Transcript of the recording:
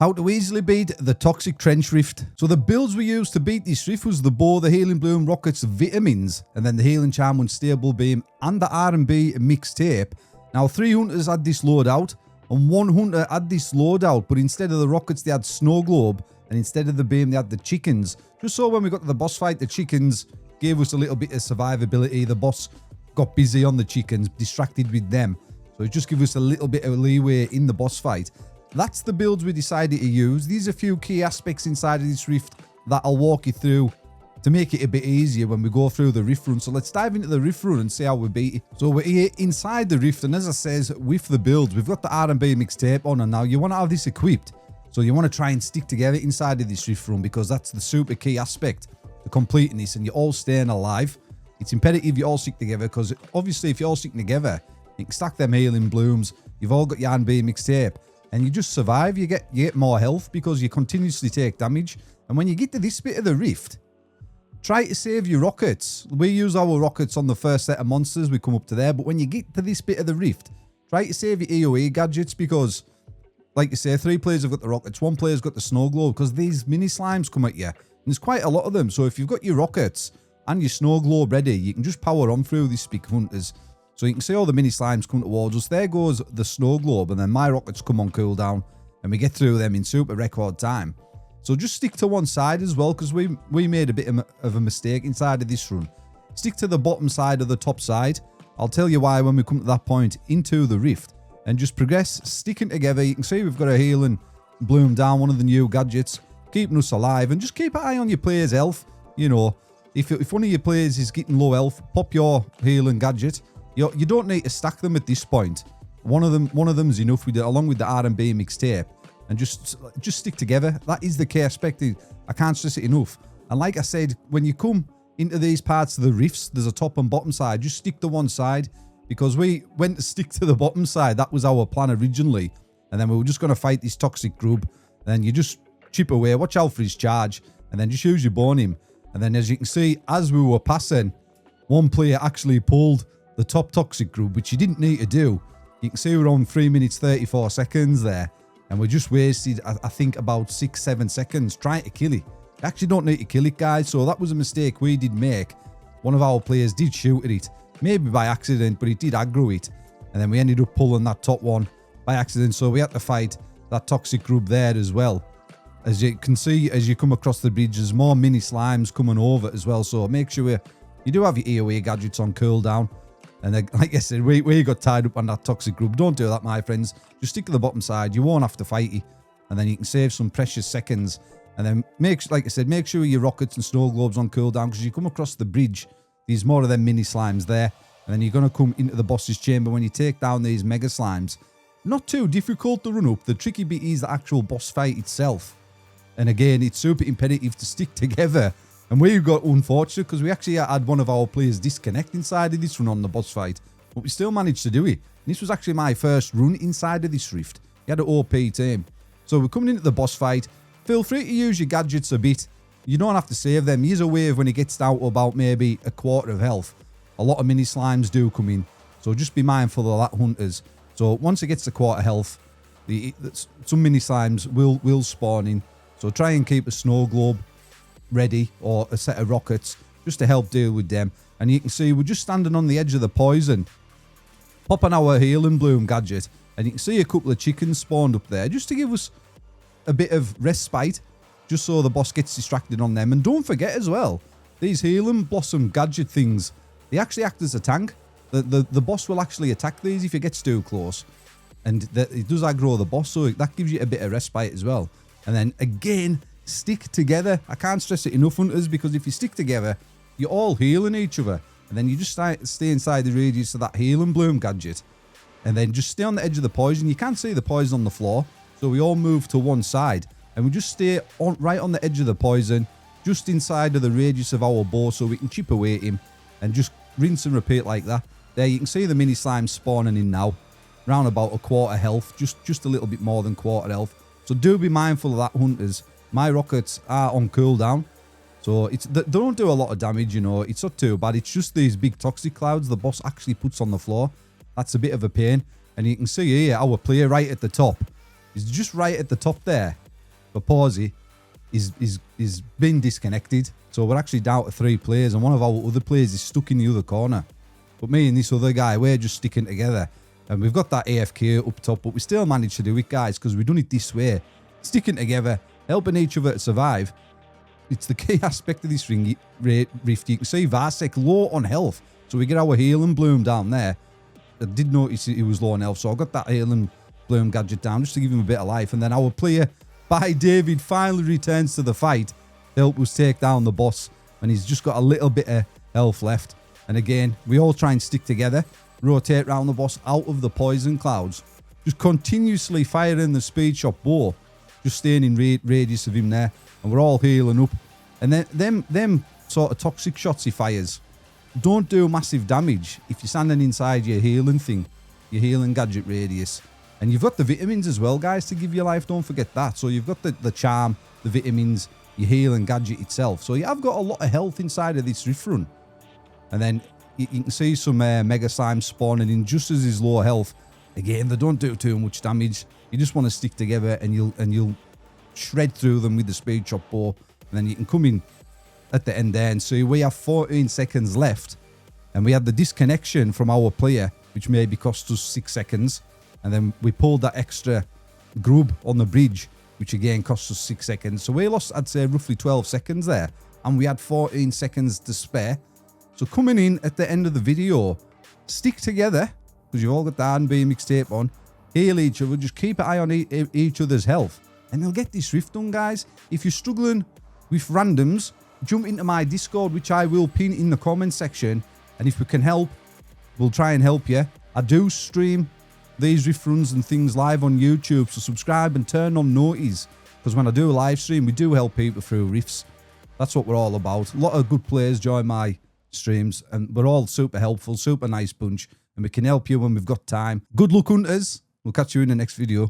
How to easily beat the Toxic Trench Rift. So the builds we used to beat this rift was the Bow, the Healing Bloom, Rockets, Vitamins, and then the Healing Charm, Unstable Beam, and the R&B Mixtape. Now 3 hunters had this loadout, and 1 hunter had this loadout, but instead of the rockets they had Snow Globe, and instead of the beam they had the chickens. Just so when we got to the boss fight, the chickens gave us a little bit of survivability. The boss got busy on the chickens, distracted with them. So it just gave us a little bit of leeway in the boss fight. That's the builds we decided to use. These are a few key aspects inside of this rift that I'll walk you through to make it a bit easier when we go through the rift run. So let's dive into the rift run and see how we beat it. So we're here inside the rift, and as I says, with the builds, we've got the R&B Mixtape on, and now you want to have this equipped. So you want to try and stick together inside of this rift run, because that's the super key aspect to completing this, and you're all staying alive. It's imperative you all stick together, because obviously if you all stick together, you can stack them healing blooms, you've all got your R&B Mixtape, and you just survive. You get more health because you continuously take damage. And when you get to this bit of the rift, try to save your rockets. We use our rockets on the first set of monsters. We come up to there. But when you get to this bit of the rift, try to save your EOE gadgets, because, like you say, 3 players have got the rockets, 1 player's got the snow globe, because these mini slimes come at you. And there's quite a lot of them. So if you've got your rockets and your snow globe ready, you can just power on through these big hunters. So you can see all the mini slimes come towards us. There goes the snow globe, and then my rockets come on cooldown, and we get through them in super record time. So just stick to one side as well, because we made a bit of a mistake inside of this run. Stick to the bottom side of the top side. I'll tell you why when we come to that point into the rift, and just progress, sticking together. You can see we've got a healing bloom down, one of the new gadgets, keeping us alive, and just keep an eye on your player's health. You know, if one of your players is getting low health, pop your healing gadget. You don't need to stack them at this point. One of them's enough with it, along with the R&B Mixtape, and just stick together. That is the key aspect. I can't stress it enough. And like I said, when you come into these parts of the rifts, there's a top and bottom side. Just stick to one side, because we went to stick to the bottom side. That was our plan originally, and then we were just going to fight this toxic grub. Then you just chip away, watch out for his charge, and then just use your bone him. And then, as you can see, as we were passing, one player actually pulled the top toxic group, which you didn't need to do. You can see we're on 3 minutes 34 seconds there, and we just wasted, I think, about 6-7 seconds trying to kill it. You actually don't need to kill it, guys. So that was a mistake we did make. One of our players did shoot at it, maybe by accident, but he did aggro it, and then we ended up pulling that top one by accident. So we had to fight that toxic group there as well. As you can see, as you come across the bridge, there's more mini slimes coming over as well. So make sure you do have your EOE gadgets on cooldown. And then, like I said, we got tied up on that toxic group. Don't do that, my friends. Just stick to the bottom side. You won't have to fight it. And then you can save some precious seconds. And then, like I said, make sure your rockets and snow globes on cooldown, because you come across the bridge, there's more of them mini slimes there. And then you're going to come into the boss's chamber when you take down these mega slimes. Not too difficult to run up. The tricky bit is the actual boss fight itself. And again, it's super imperative to stick together. And we got unfortunate, because we actually had one of our players disconnect inside of this run on the boss fight. But we still managed to do it. And this was actually my first run inside of this rift. He had an OP team. So we're coming into the boss fight. Feel free to use your gadgets a bit. You don't have to save them. Use a wave when it gets down to about maybe a quarter of health. A lot of mini slimes do come in. So just be mindful of that, hunters. So once it gets to quarter health, some mini slimes will spawn in. So try and keep a snow globe ready, or a set of rockets, just to help deal with them. And you can see we're just standing on the edge of the poison, popping our healing bloom gadget, and you can see a couple of chickens spawned up there, just to give us a bit of respite, just so the boss gets distracted on them. And don't forget as well, these healing blossom gadget things, they actually act as a tank. The boss will actually attack these if it gets too close, and it does aggro the boss, so that gives you a bit of respite as well. And then again, stick together. I can't stress it enough, hunters, because if you stick together, you're all healing each other. And then you just stay inside the radius of that healing bloom gadget. And then just stay on the edge of the poison. You can't see the poison on the floor. So we all move to one side. And we just stay right on the edge of the poison, just inside of the radius of our bow, so we can chip away at him. And just rinse and repeat like that. There you can see the mini slime spawning in now. Round about a quarter health. Just a little bit more than quarter health. So do be mindful of that, hunters. My rockets are on cooldown, so they don't do a lot of damage, you know. It's not too bad. It's just these big toxic clouds the boss actually puts on the floor. That's a bit of a pain. And you can see here, our player right at the top is just right at the top there. for Pawsey is been disconnected. So we're actually down to 3 players, and one of our other players is stuck in the other corner. But me and this other guy, we're just sticking together. And we've got that AFK up top, but we still managed to do it, guys, because we've done it this way. Sticking together, helping each other to survive. It's the key aspect of this rift. You can see Varsek low on health. So we get our healing bloom down there. I did notice he was low on health, so I got that healing bloom gadget down just to give him a bit of life. And then our player, by David, finally returns to the fight to help us take down the boss. And he's just got a little bit of health left. And again, we all try and stick together, rotate around the boss out of the poison clouds. Just continuously firing the speed shot bow. Just staying in radius of him there. And we're all healing up. And then them sort of toxic shots he fires don't do massive damage if you're standing inside your healing thing, your healing gadget radius. And you've got the vitamins as well, guys, to give you life. Don't forget that. So you've got the charm, the vitamins, your healing gadget itself. So you have got a lot of health inside of this rift run. And then you can see some mega slime spawning in just as he's low health. Again, they don't do too much damage. You just want to stick together, and you'll shred through them with the speed chop bow. And then you can come in at the end there and see we have 14 seconds left. And we had the disconnection from our player, which maybe cost us 6 seconds. And then we pulled that extra grub on the bridge, which again cost us 6 seconds. So we lost, I'd say, roughly 12 seconds there. And we had 14 seconds to spare. So coming in at the end of the video, stick together, because you've all got the R&B mixtape on. Heal each other. Just keep an eye on each other's health. And they'll get this rift done, guys. If you're struggling with randoms, jump into my Discord, which I will pin in the comment section. And if we can help, we'll try and help you. I do stream these rift runs and things live on YouTube. So subscribe and turn on noties. Because when I do a live stream, we do help people through rifts. That's what we're all about. A lot of good players join my streams. And we're all super helpful, super nice bunch. And we can help you when we've got time. Good luck, hunters. We'll catch you in the next video.